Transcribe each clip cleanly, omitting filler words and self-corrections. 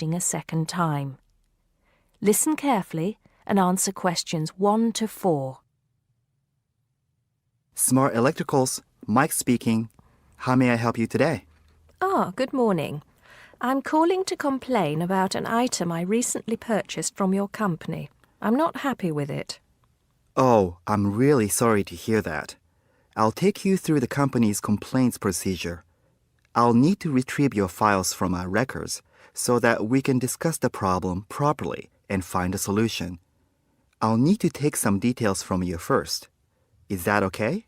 shifting a second time. Listen carefully and answer questions 1 to 4. Smart Electricals, Mike speaking. How may I help you today? Good morning. I'm calling to complain about an item I recently purchased from your company. I'm not happy with it. Oh, I'm really sorry to hear that. I'll take you through the company's complaints procedure. I'll need to retrieve your files from our records so that we can discuss the problem properly and find a solution. I'll need to take some details from you first. Is that okay?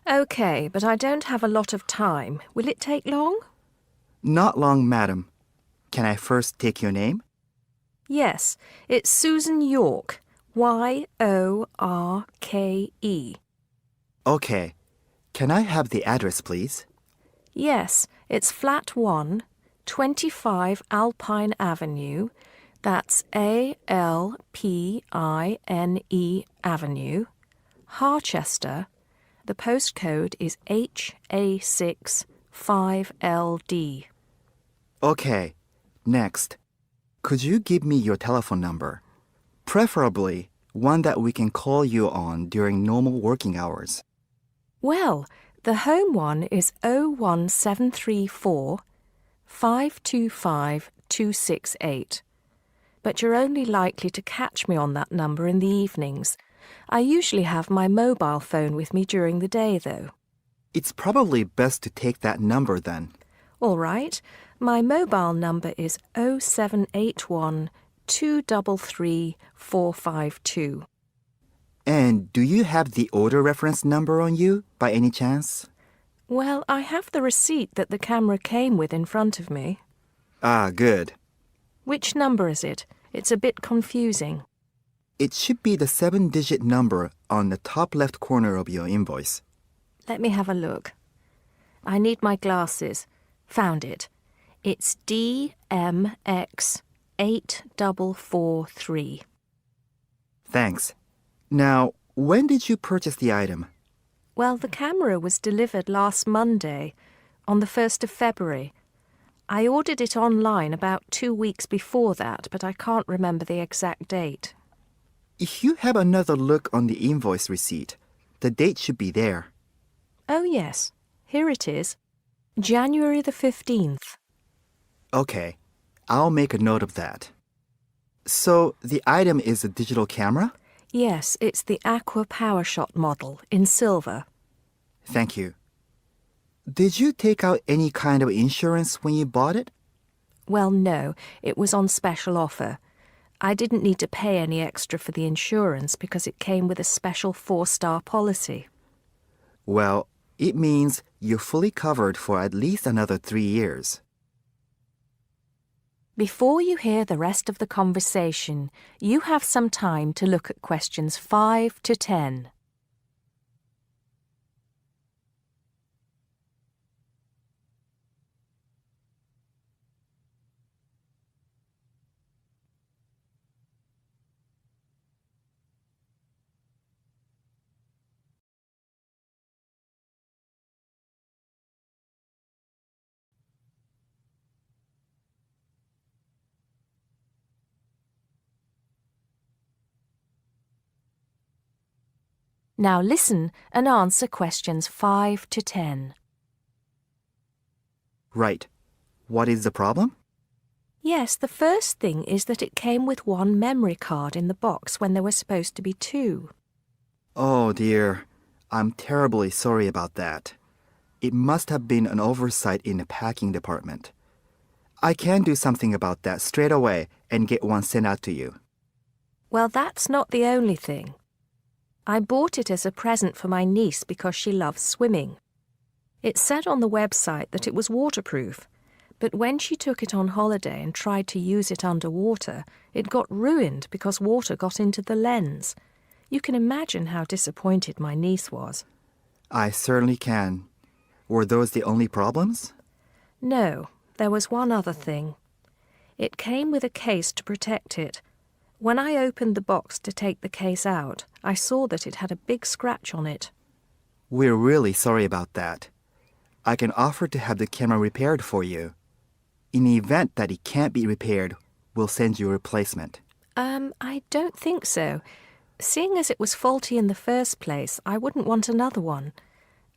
Okay, but I don't have a lot of time. Will it take long? Not long, madam. Can I first take your name? Yes, it's Susan Yorke. Yorke. Okay. Can I have the address, please? Yes, it's Flat 1, 25 Alpine Avenue. That's ALPINE Avenue, Harchester. The postcode is HA6 5LD. Okay. Next. Could you give me your telephone number? Preferably one that we can call you on during normal working hours. Well, the home one is 01734 525 268. But you're only likely to catch me on that number in the evenings. I usually have my mobile phone with me during the day, though. It's probably best to take that number then. All right. My mobile number is 0781 233 452. And do you have the order reference number on you, by any chance? Well, I have the receipt that the camera came with in front of me. Ah, good. Which number is it? It's a bit confusing. It should be the 7-digit number on the top left corner of your invoice. Let me have a look. I need my glasses. Found it. It's DMX8443. Thanks. Now, when did you purchase the item? Well, the camera was delivered last Monday, on the 1st of February. I ordered it online about 2 weeks before that, but I can't remember the exact date. If you have another look on the invoice receipt, the date should be there. Oh, yes. Here it is. January the 15th. Okay, I'll make a note of that. So, the item is a digital camera? Yes, it's the Aqua PowerShot model in silver. Thank you. Did you take out any kind of insurance when you bought it? Well, no, it was on special offer. I didn't need to pay any extra for the insurance because it came with a special 4-star policy. Well, it means you're fully covered for at least another 3 years. Before you hear the rest of the conversation, you have some time to look at questions 5 to 10. Now listen and answer questions 5 to 10. Right. What is the problem? Yes, the first thing is that it came with 1 memory card in the box when there were supposed to be 2. Oh dear, I'm terribly sorry about that. It must have been an oversight in the packing department. I can do something about that straight away and get one sent out to you. Well, that's not the only thing. I bought it as a present for my niece because she loves swimming. It said on the website that it was waterproof, but when she took it on holiday and tried to use it underwater, it got ruined because water got into the lens. You can imagine how disappointed my niece was. I certainly can. Were those the only problems? No, there was one other thing. It came with a case to protect it. When I opened the box to take the case out, I saw that it had a big scratch on it. We're really sorry about that. I can offer to have the camera repaired for you. In the event that it can't be repaired, we'll send you a replacement. I don't think so. Seeing as it was faulty in the first place, I wouldn't want another one.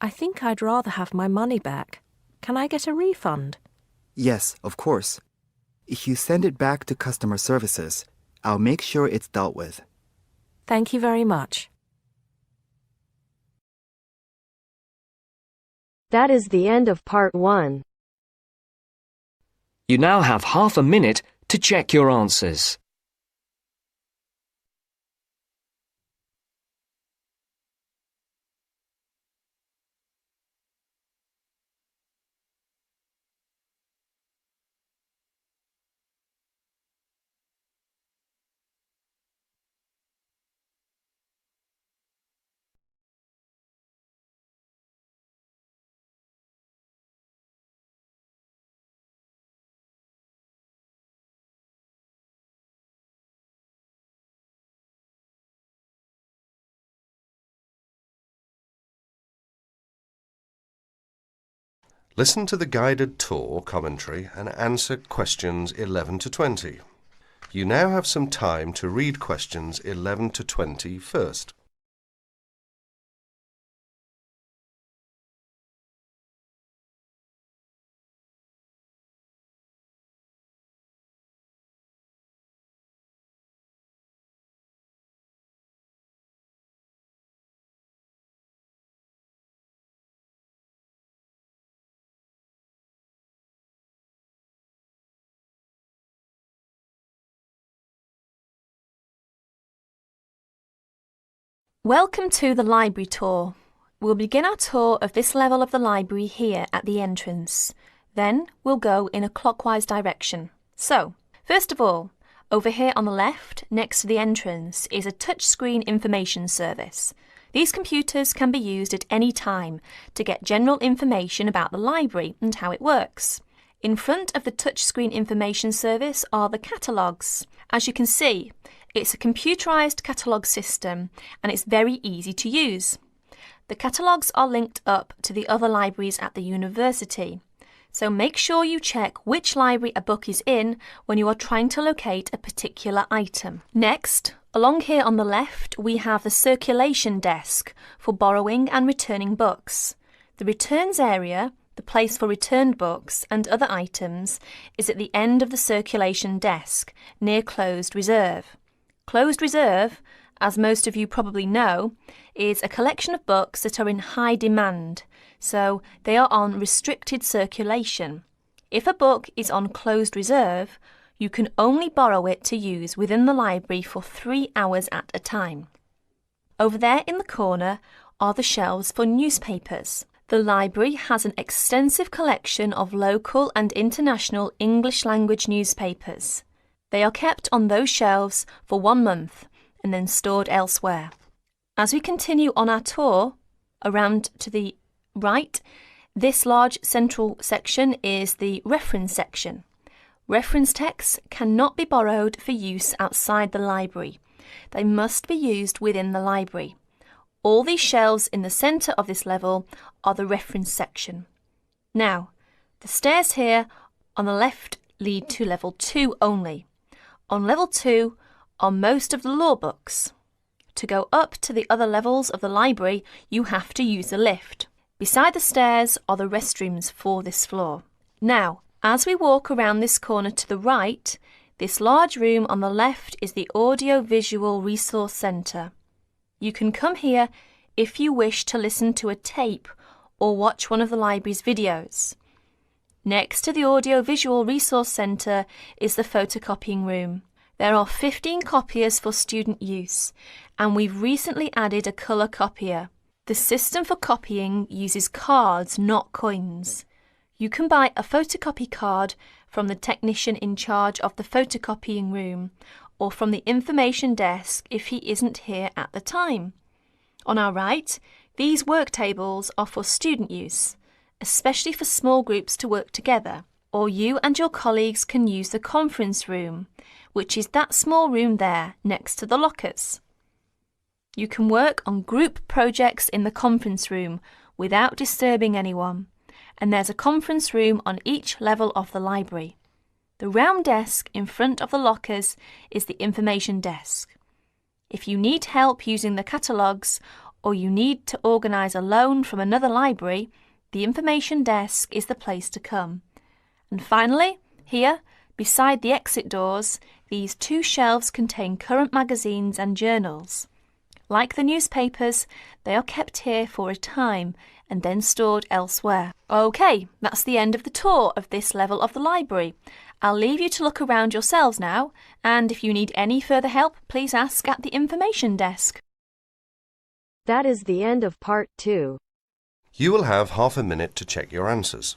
I think I'd rather have my money back. Can I get a refund? Yes, of course. If you send it back to customer services, I'll make sure it's dealt with. Thank you very much. That is the end of part 1. You now have half a minute to check your answers. Listen to the guided tour commentary and answer questions 11 to 20. You now have some time to read questions 11 to 20 first. Welcome to the library tour. We'll begin our tour of this level of the library here at the entrance. Then we'll go in a clockwise direction. So, first of all, over here on the left, next to the entrance, is a touchscreen information service. These computers can be used at any time to get general information about the library and how it works. In front of the touchscreen information service are the catalogues. As you can see, it's a computerized catalogue system and it's very easy to use. The catalogues are linked up to the other libraries at the university, so make sure you check which library a book is in when you are trying to locate a particular item. Next, along here on the left, we have the circulation desk for borrowing and returning books. The returns area, the place for returned books and other items, is at the end of the circulation desk, near closed reserve. Closed reserve, as most of you probably know, is a collection of books that are in high demand, so they are on restricted circulation. If a book is on closed reserve, you can only borrow it to use within the library for 3 hours at a time. Over there in the corner are the shelves for newspapers. The library has an extensive collection of local and international English language newspapers. They are kept on those shelves for 1 month and then stored elsewhere. As we continue on our tour, around to the right, this large central section is the reference section. Reference texts cannot be borrowed for use outside the library. They must be used within the library. All these shelves in the centre of this level are the reference section. Now, the stairs here on the left lead to level 2 only. On level 2 are most of the law books. To go up to the other levels of the library, you have to use a lift. Beside the stairs are the restrooms for this floor. Now, as we walk around this corner to the right, this large room on the left is the Audio-Visual Resource Centre. You can come here if you wish to listen to a tape or watch one of the library's videos. Next to the Audio-Visual Resource Centre is the photocopying room. There are 15 copiers for student use, and we've recently added a colour copier. The system for copying uses cards, not coins. You can buy a photocopy card from the technician in charge of the photocopying room, or from the information desk if he isn't here at the time. On our right, these work tables are for student use, especially for small groups to work together, or you and your colleagues can use the conference room, which is that small room there next to the lockers. You can work on group projects in the conference room without disturbing anyone, and there's a conference room on each level of the library. The round desk in front of the lockers is the information desk. If you need help using the catalogues or you need to organise a loan from another library, the information desk is the place to come. And finally, here, beside the exit doors, these two shelves contain current magazines and journals. Like the newspapers, they are kept here for a time and then stored elsewhere. OK, that's the end of the tour of this level of the library. I'll leave you to look around yourselves now, and if you need any further help, please ask at the information desk. That is the end of part 2. You will have half a minute to check your answers.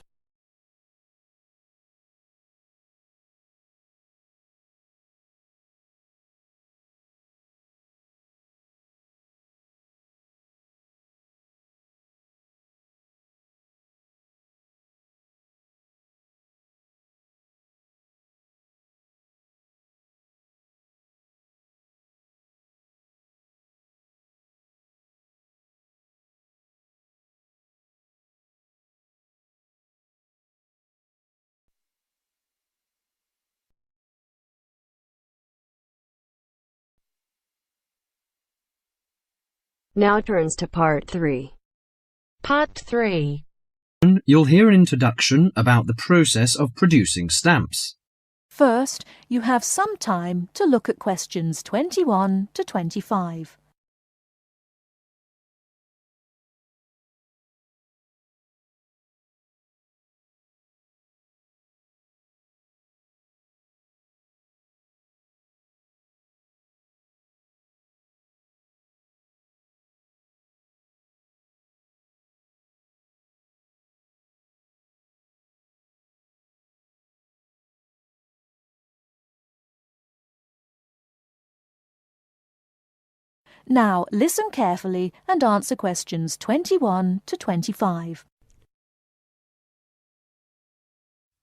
Now turns to part 3. Part 3. You'll hear an introduction about the process of producing stamps. First, you have some time to look at questions 21 to 25. Now listen carefully and answer questions 21 to 25.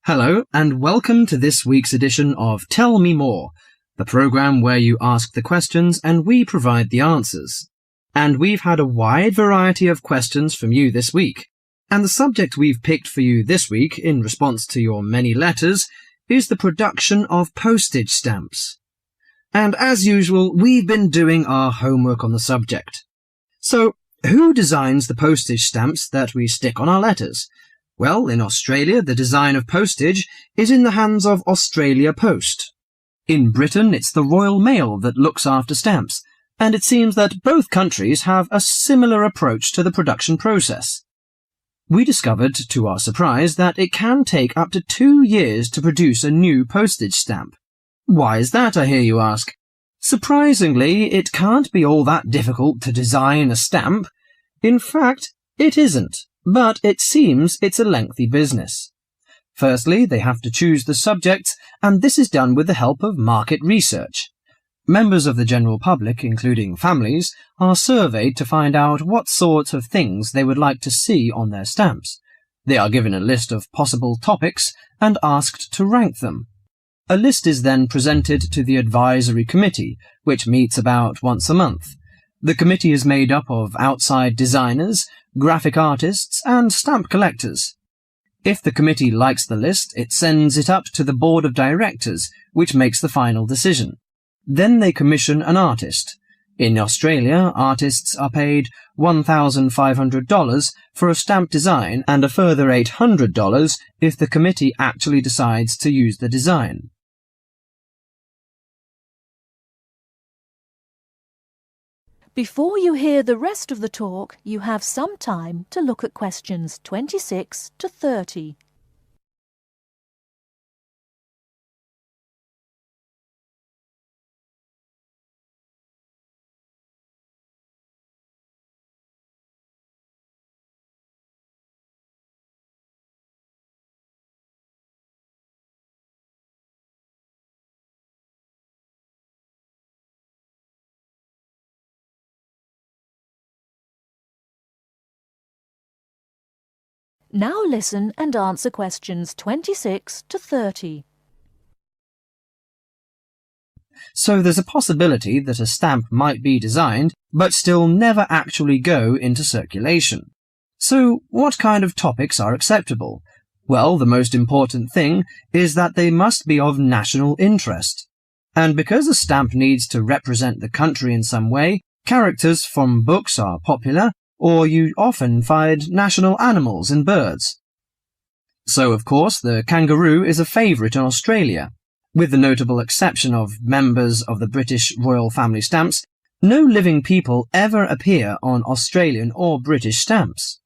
Hello, and welcome to this week's edition of Tell Me More, the programme where you ask the questions and we provide the answers. And we've had a wide variety of questions from you this week. And the subject we've picked for you this week, in response to your many letters, is the production of postage stamps. And as usual, we've been doing our homework on the subject. So, who designs the postage stamps that we stick on our letters? Well, in Australia, the design of postage is in the hands of Australia Post. In Britain, it's the Royal Mail that looks after stamps, and it seems that both countries have a similar approach to the production process. We discovered, to our surprise, that it can take up to 2 years to produce a new postage stamp. Why is that, I hear you ask? Surprisingly, it can't be all that difficult to design a stamp. In fact, it isn't, but it seems it's a lengthy business. Firstly, they have to choose the subjects, and this is done with the help of market research. Members of the general public, including families, are surveyed to find out what sorts of things they would like to see on their stamps. They are given a list of possible topics and asked to rank them. A list is then presented to the advisory committee, which meets about once a month. The committee is made up of outside designers, graphic artists, and stamp collectors. If the committee likes the list, it sends it up to the board of directors, which makes the final decision. Then they commission an artist. In Australia, artists are paid $1,500 for a stamp design and a further $800 if the committee actually decides to use the design. Before you hear the rest of the talk, you have some time to look at questions 26 to 30. Now listen and answer questions 26 to 30. So there's a possibility that a stamp might be designed, but still never actually go into circulation. So what kind of topics are acceptable? Well, the most important thing is that they must be of national interest. And because a stamp needs to represent the country in some way, characters from books are popular, or you often find national animals and birds. So, of course, the kangaroo is a favourite in Australia. With the notable exception of members of the British royal family stamps, no living people ever appear on Australian or British stamps.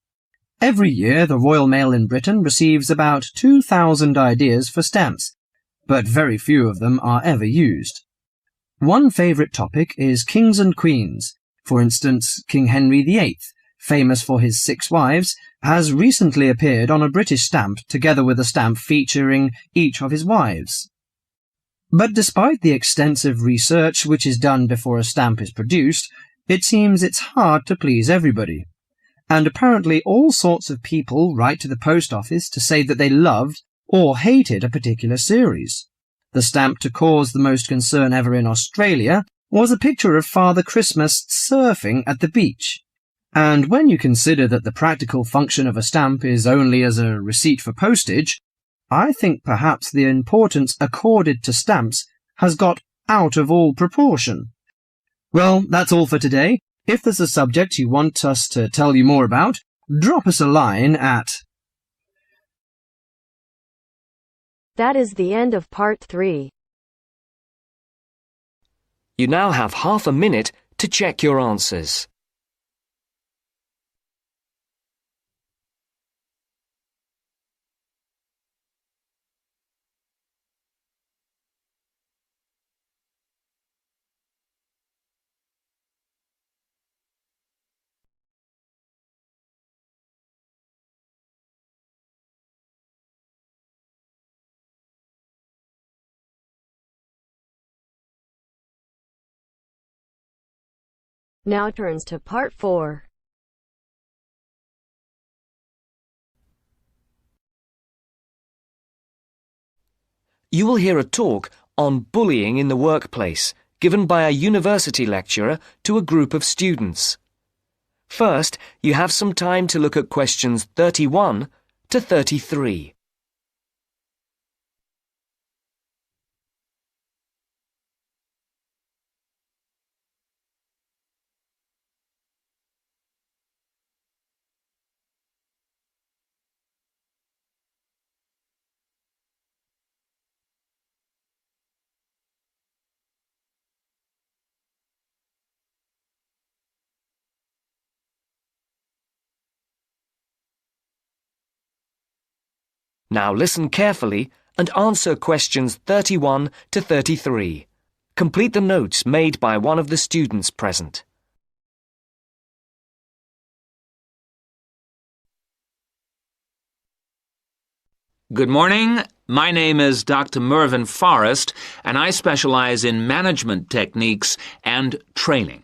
Every year, the Royal Mail in Britain receives about 2,000 ideas for stamps, but very few of them are ever used. One favourite topic is kings and queens. For instance, King Henry VIII, famous for his 6 wives, has recently appeared on a British stamp together with a stamp featuring each of his wives. But despite the extensive research which is done before a stamp is produced, it seems it's hard to please everybody. And apparently all sorts of people write to the post office to say that they loved or hated a particular series. The stamp to cause the most concern ever in Australia was a picture of Father Christmas surfing at the beach. And when you consider that the practical function of a stamp is only as a receipt for postage, I think perhaps the importance accorded to stamps has got out of all proportion. Well, that's all for today. If there's a subject you want us to tell you more about, drop us a line at... That is the end of part 3. You now have half a minute to check your answers. Now turns to part 4. You will hear a talk on bullying in the workplace given by a university lecturer to a group of students. First, you have some time to look at questions 31 to 33. Now listen carefully and answer questions 31 to 33. Complete the notes made by one of the students present. Good morning. My name is Dr. Mervyn Forrest, and I specialize in management techniques and training.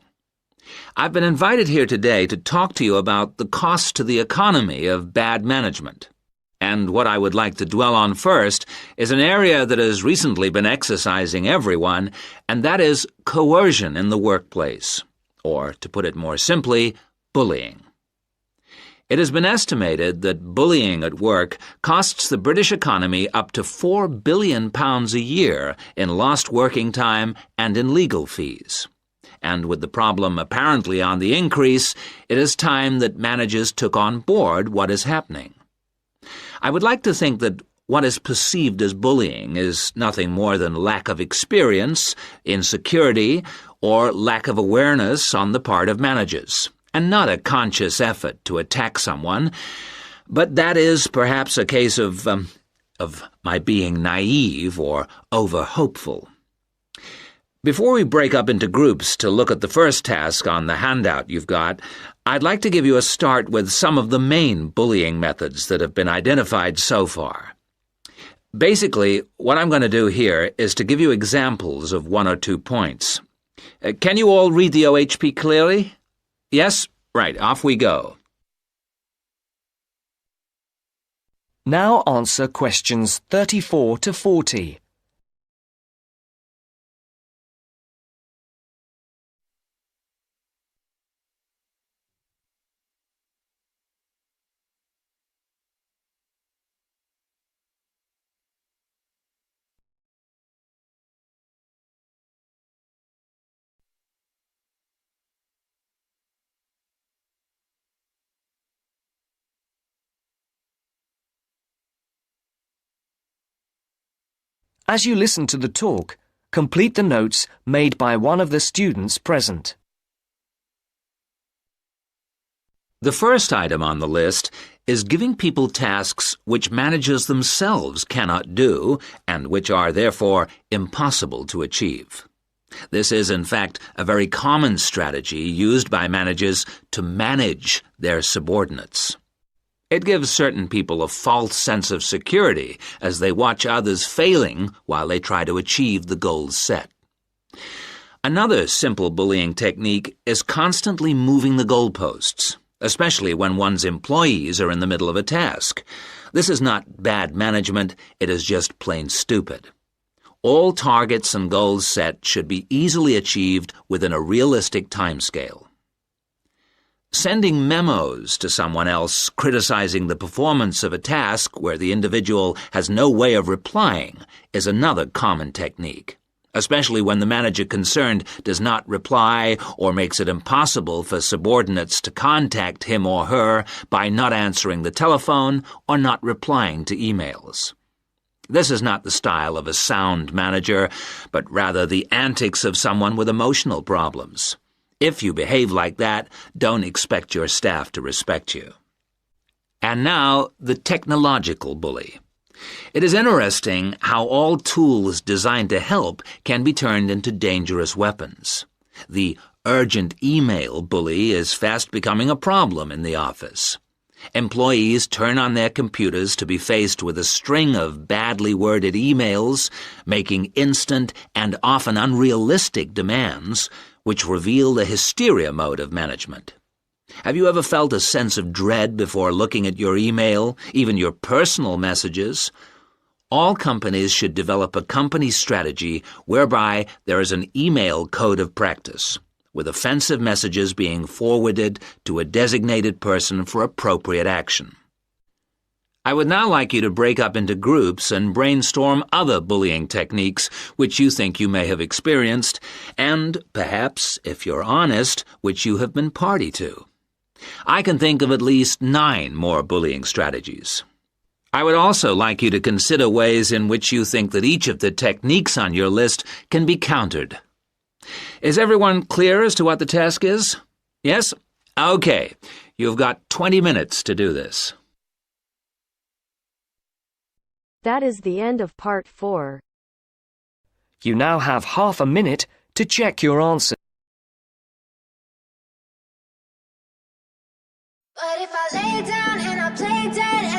I've been invited here today to talk to you about the cost to the economy of bad management. And what I would like to dwell on first is an area that has recently been exercising everyone, and that is coercion in the workplace, or, to put it more simply, bullying. It has been estimated that bullying at work costs the British economy up to £4 billion a year in lost working time and in legal fees. And with the problem apparently on the increase, it is time that managers took on board what is happening. I would like to think that what is perceived as bullying is nothing more than lack of experience, insecurity, or lack of awareness on the part of managers, and not a conscious effort to attack someone. But that is perhaps a case of my being naive or over-hopeful. Before we break up into groups to look at the first task on the handout you've got, I'd like to give you a start with some of the main bullying methods that have been identified so far. Basically, what I'm going to do here is to give you examples of 1 or 2 points. Can you all read the OHP clearly? Yes? Right, off we go. Now answer questions 34 to 40. As you listen to the talk, complete the notes made by one of the students present. The first item on the list is giving people tasks which managers themselves cannot do and which are therefore impossible to achieve. This is, in fact, a very common strategy used by managers to manage their subordinates. It gives certain people a false sense of security as they watch others failing while they try to achieve the goals set. Another simple bullying technique is constantly moving the goalposts, especially when one's employees are in the middle of a task. This is not bad management, it is just plain stupid. All targets and goals set should be easily achieved within a realistic timescale. Sending memos to someone else criticizing the performance of a task where the individual has no way of replying is another common technique, especially when the manager concerned does not reply or makes it impossible for subordinates to contact him or her by not answering the telephone or not replying to emails. This is not the style of a sound manager, but rather the antics of someone with emotional problems. If you behave like that, don't expect your staff to respect you. And now, the technological bully. It is interesting how all tools designed to help can be turned into dangerous weapons. The urgent email bully is fast becoming a problem in the office. Employees turn on their computers to be faced with a string of badly worded emails, making instant and often unrealistic demands, which reveal the hysteria mode of management. Have you ever felt a sense of dread before looking at your email, even your personal messages? All companies should develop a company strategy whereby there is an email code of practice, with offensive messages being forwarded to a designated person for appropriate action. I would now like you to break up into groups and brainstorm other bullying techniques which you think you may have experienced, and perhaps, if you're honest, which you have been party to. I can think of at least 9 more bullying strategies. I would also like you to consider ways in which you think that each of the techniques on your list can be countered. Is everyone clear as to what the task is? Yes? Okay. You've got 20 minutes to do this. That is the end of part 4. You now have half a minute to check your answer. But if I lay down and I play dead